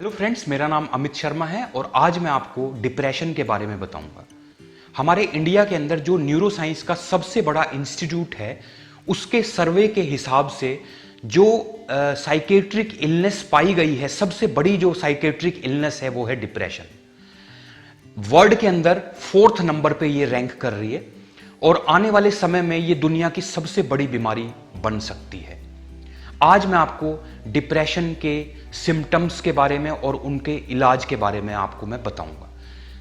Hello friends, मेरा नाम अमित शर्मा है और आज मैं आपको डिप्रेशन के बारे में बताऊंगा। हमारे इंडिया के अंदर जो न्यूरो साइंस का सबसे बड़ा इंस्टीट्यूट है, उसके सर्वे के हिसाब से जो साइकेट्रिक इलनेस पाई गई है, सबसे बड़ी जो साइकेट्रिक इलनेस है वो है डिप्रेशन। वर्ल्ड के अंदर 4th नंबर पे ये रैंक कर रही है और आने वाले समय में ये दुनिया की सबसे बड़ी बीमारी बन सकती है। आज मैं आपको डिप्रेशन के सिम्टम्स के बारे में और उनके इलाज के बारे में आपको मैं बताऊंगा।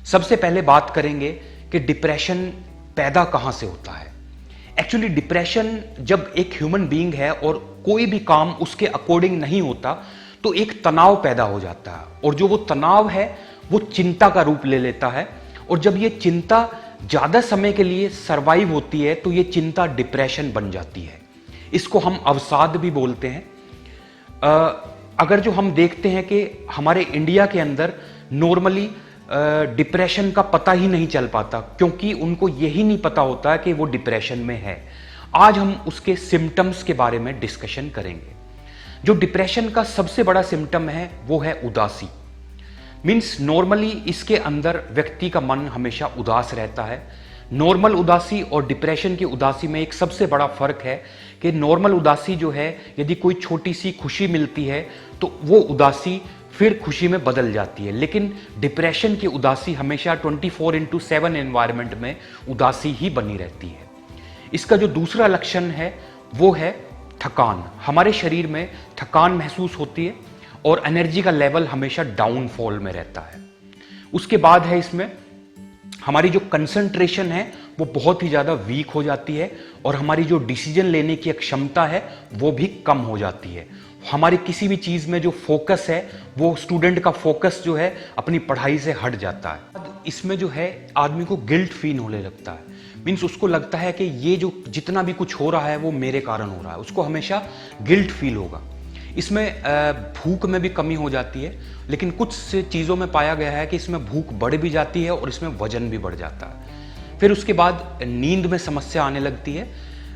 सबसे पहले बात करेंगे कि डिप्रेशन पैदा कहां से होता है। एक्चुअली डिप्रेशन जब एक ह्यूमन बीइंग है और कोई भी काम उसके अकॉर्डिंग नहीं होता तो एक तनाव पैदा हो जाता है, और जो वो तनाव है वो चिंता का रूप ले लेता है, और जब ये चिंता ज्यादा समय के लिए सरवाइव होती है तो ये चिंता डिप्रेशन बन जाती है। इसको हम अवसाद भी बोलते हैं। अगर जो हम देखते हैं कि हमारे इंडिया के अंदर नॉर्मली डिप्रेशन का पता ही नहीं चल पाता, क्योंकि उनको यही नहीं पता होता कि वो डिप्रेशन में है। आज हम उसके सिम्टम्स के बारे में डिस्कशन करेंगे। जो डिप्रेशन का सबसे बड़ा सिम्टम है वो है उदासी। मीन्स नॉर्मली इसके अंदर व्यक्ति का मन हमेशा उदास रहता है। नॉर्मल उदासी और डिप्रेशन की उदासी में एक सबसे बड़ा फर्क है कि नॉर्मल उदासी जो है, यदि कोई छोटी सी खुशी मिलती है तो वो उदासी फिर खुशी में बदल जाती है, लेकिन डिप्रेशन की उदासी हमेशा 24/7 एनवायरनमेंट में उदासी ही बनी रहती है। इसका जो दूसरा लक्षण है वो है थकान। हमारे शरीर में थकान महसूस होती है और एनर्जी का लेवल हमेशा डाउनफॉल में रहता है। उसके बाद है इसमें हमारी जो कंसंट्रेशन है वो बहुत ही ज्यादा वीक हो जाती है, और हमारी जो डिसीजन लेने की क्षमता है वो भी कम हो जाती है। हमारी किसी भी चीज में जो फोकस है, वो स्टूडेंट का फोकस जो है अपनी पढ़ाई से हट जाता है। इसमें जो है आदमी को गिल्ट फील होने लगता है। मीन्स उसको लगता है कि ये जो जितना भी कुछ हो रहा है वो मेरे कारण हो रहा है। उसको हमेशा गिल्ट फील होगा। इसमें भूख में भी कमी हो जाती है, लेकिन कुछ चीज़ों में पाया गया है कि इसमें भूख बढ़ भी जाती है और इसमें वजन भी बढ़ जाता है। फिर उसके बाद नींद में समस्या आने लगती है।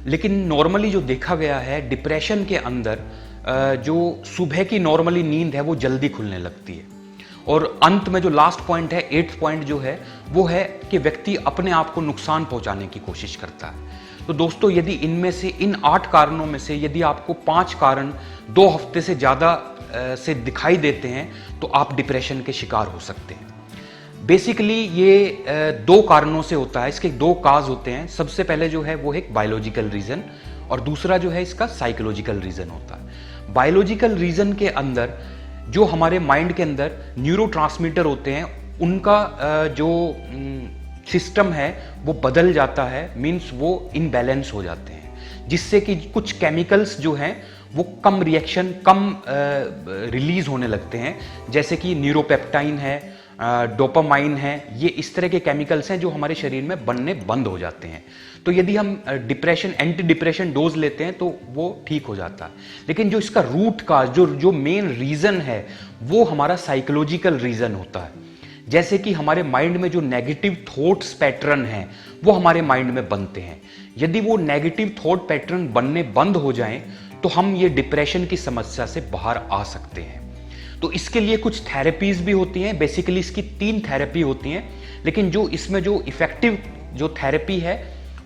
लेकिन नॉर्मली जो देखा गया है डिप्रेशन के अंदर, जो सुबह की नॉर्मली नींद है वो जल्दी खुलने लगती है, और अंत में जो लास्ट पॉइंट है, 8th पॉइंट जो है वो है कि व्यक्ति अपने आप को नुकसान पहुंचाने की कोशिश करता है। तो दोस्तों, यदि इनमें से इन 8 कारणों में से यदि आपको 5 कारण 2 हफ्ते से ज़्यादा से दिखाई देते हैं तो आप डिप्रेशन के शिकार हो सकते हैं। बेसिकली ये 2 कारणों से होता है। इसके 2 काज होते हैं। सबसे पहले जो है वो एक बायोलॉजिकल रीज़न, और दूसरा जो है इसका साइकोलॉजिकल रीज़न होता है। बायोलॉजिकल रीज़न के अंदर जो हमारे माइंड के अंदर न्यूरोट्रांसमीटर होते हैं, उनका जो सिस्टम है वो बदल जाता है। मीन्स वो इनबैलेंस हो जाते हैं, जिससे कि कुछ केमिकल्स जो हैं वो कम रिएक्शन, कम रिलीज होने लगते हैं, जैसे कि न्यूरोपेप्टाइन है, डोपामाइन है। ये इस तरह के केमिकल्स हैं जो हमारे शरीर में बनने बंद हो जाते हैं। तो यदि हम एंटी डिप्रेशन डोज लेते हैं तो वो ठीक हो जाता है। लेकिन जो इसका रूट का जो मेन रीजन है वो हमारा साइकोलॉजिकल रीजन होता है। जैसे कि हमारे माइंड में जो नेगेटिव थॉट्स पैटर्न हैं वो हमारे माइंड में बनते हैं। यदि वो नेगेटिव थॉट पैटर्न बनने बंद हो जाएं तो हम ये डिप्रेशन की समस्या से बाहर आ सकते हैं। तो इसके लिए कुछ थेरेपीज भी होती हैं। बेसिकली इसकी 3 थेरेपी होती हैं, लेकिन जो इसमें जो इफेक्टिव जो थेरेपी है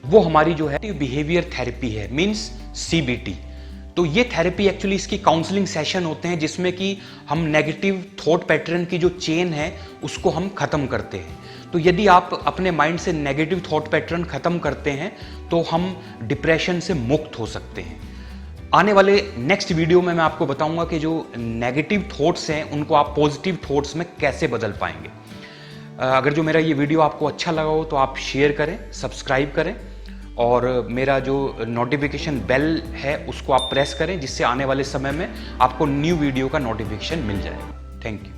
वो हमारी जो है बिहेवियर थेरेपी है, मींस CBT। तो ये थेरेपी एक्चुअली इसकी काउंसलिंग सेशन होते हैं, जिसमें कि हम नेगेटिव थॉट पैटर्न की जो चेन है उसको हम खत्म करते हैं। तो यदि आप अपने माइंड से नेगेटिव थॉट पैटर्न खत्म करते हैं तो हम डिप्रेशन से मुक्त हो सकते हैं। आने वाले नेक्स्ट वीडियो में मैं आपको बताऊंगा कि जो नेगेटिव थॉट्स हैं उनको आप पॉजिटिव थॉट्स में कैसे बदल पाएंगे। अगर जो मेरा ये वीडियो आपको अच्छा लगा हो तो आप शेयर करें, सब्सक्राइब करें, और मेरा जो नोटिफिकेशन बेल है उसको आप प्रेस करें, जिससे आने वाले समय में आपको न्यू वीडियो का नोटिफिकेशन मिल जाए। Thank you.